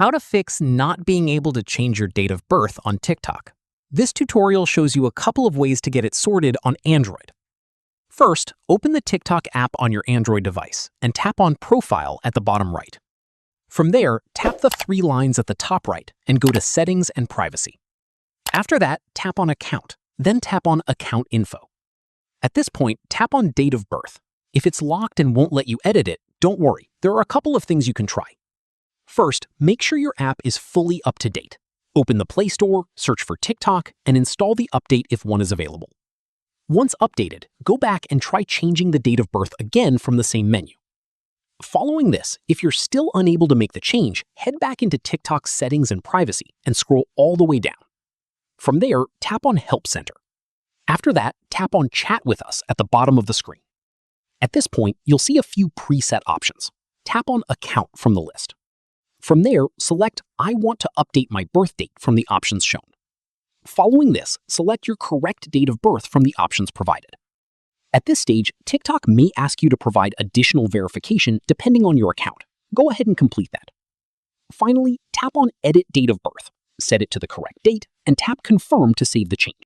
How to fix not being able to change your date of birth on TikTok. This tutorial shows you a couple of ways to get it sorted on Android. First, open the TikTok app on your Android device and tap on Profile at the bottom right. From there, tap the three lines at the top right and go to Settings and Privacy. After that, tap on Account, then tap on Account Info. At this point, tap on Date of Birth. If it's locked and won't let you edit it, don't worry, there are a couple of things you can try. First, make sure your app is fully up to date. Open the Play Store, search for TikTok, and install the update if one is available. Once updated, go back and try changing the date of birth again from the same menu. Following this, if you're still unable to make the change, head back into TikTok's Settings and Privacy and scroll all the way down. From there, tap on Help Center. After that, tap on Chat with Us at the bottom of the screen. At this point, you'll see a few preset options. Tap on Account from the list. From there, select I want to update my birth date from the options shown. Following this, select your correct date of birth from the options provided. At this stage, TikTok may ask you to provide additional verification depending on your account. Go ahead and complete that. Finally, tap on Edit Date of Birth, set it to the correct date, and tap Confirm to save the change.